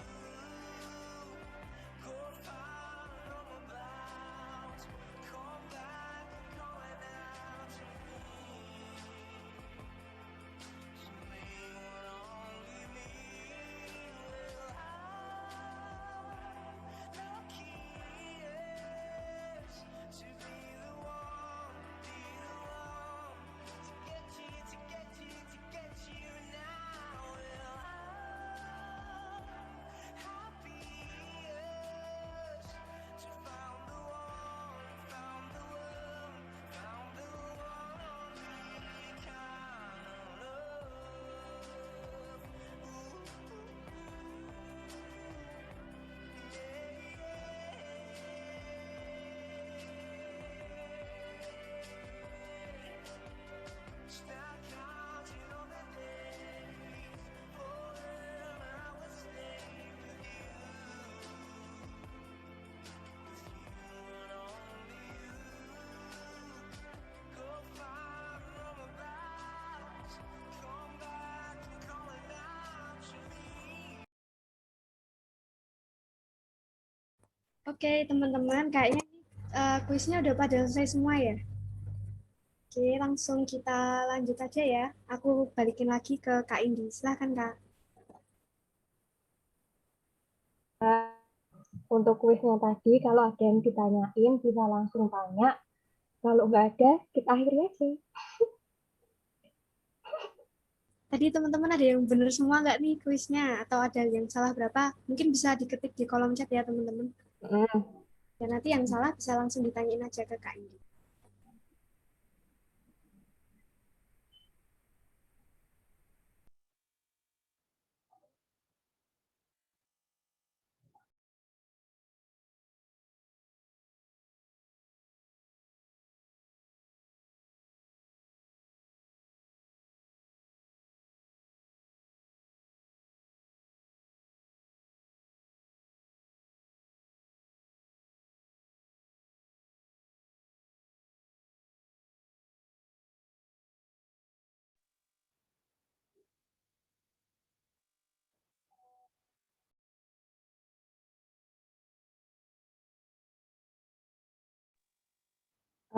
[SPEAKER 3] Go far and roam about. Come back and calling out to me. To me and only me. Well, how lucky is to be the one to get you, to get you, to get you now. Well, how happy is to found the one, found the one, found the one only kind of love. Start counting all the days. Forever I will stay with you. With you and only you. Go far and roam about. Come back and calling out to me.
[SPEAKER 1] Oke, teman-teman, kayaknya kuisnya udah pada selesai semua ya. Oke, langsung kita lanjut aja ya. Aku balikin lagi ke Kak Indi. Silahkan, Kak.
[SPEAKER 2] Untuk kuisnya tadi, kalau ada yang ditanyain bisa langsung tanya. Kalau nggak ada, kita akhiri aja.
[SPEAKER 1] Tadi teman-teman ada yang benar semua nggak nih kuisnya? Atau ada yang salah berapa? Mungkin bisa diketik di kolom chat ya, teman-teman. Dan nanti yang salah bisa langsung ditanyain aja ke Kak Indi.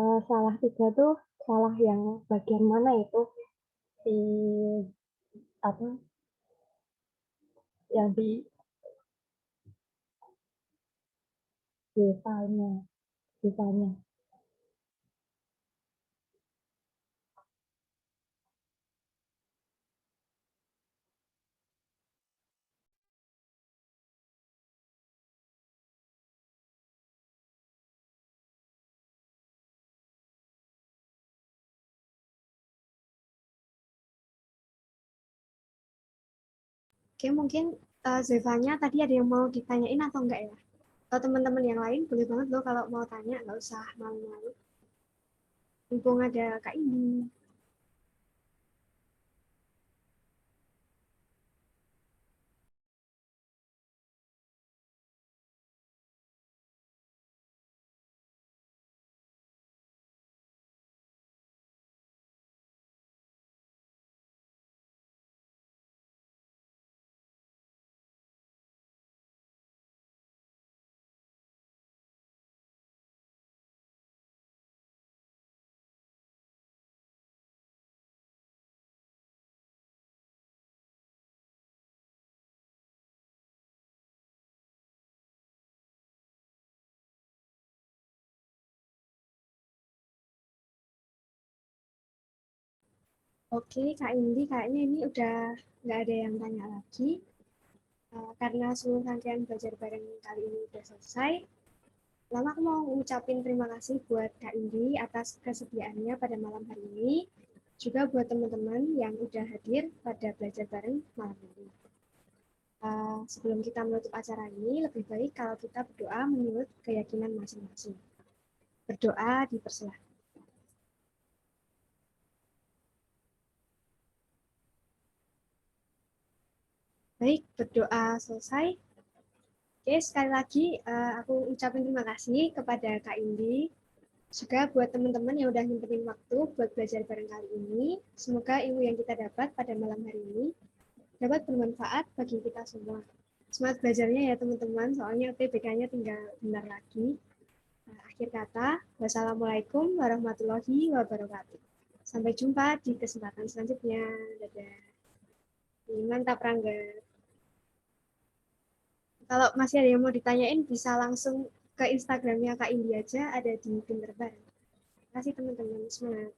[SPEAKER 2] Salah 3 tuh salah yang bagian mana itu? Di apa? Yang di filenya.
[SPEAKER 1] Oke, mungkin Zevanya tadi ada yang mau ditanyain atau enggak ya? Atau teman-teman yang lain boleh banget loh kalau mau tanya, nggak usah malu-malu. Mumpung ada Kak Indi. Oke, Kak Indi, kayaknya ini udah nggak ada yang tanya lagi. Karena seluruh rangkaian belajar bareng kali ini udah selesai. Lama aku mau ngucapin terima kasih buat Kak Indi atas kesediaannya pada malam hari ini. Juga buat teman-teman yang udah hadir pada belajar bareng malam ini. Sebelum kita menutup acara ini, lebih baik kalau kita berdoa menurut keyakinan masing-masing. Berdoa dipersilahkan. Baik, berdoa selesai. Oke, sekali lagi aku ucapin terima kasih kepada Kak Indi. Juga buat teman-teman yang udah nyempetin waktu buat belajar bareng kali ini. Semoga ilmu yang kita dapat pada malam hari ini dapat bermanfaat bagi kita semua. Semangat belajarnya ya teman-teman, soalnya UTBK-nya tinggal bentar lagi. Akhir kata, wassalamualaikum warahmatullahi wabarakatuh. Sampai jumpa di kesempatan selanjutnya. Dadah. Mantap, Rangga. Kalau masih ada yang mau ditanyain, bisa langsung ke Instagramnya Kak Indi aja, ada di Pinter Bareng. Terima kasih teman-teman, semangat.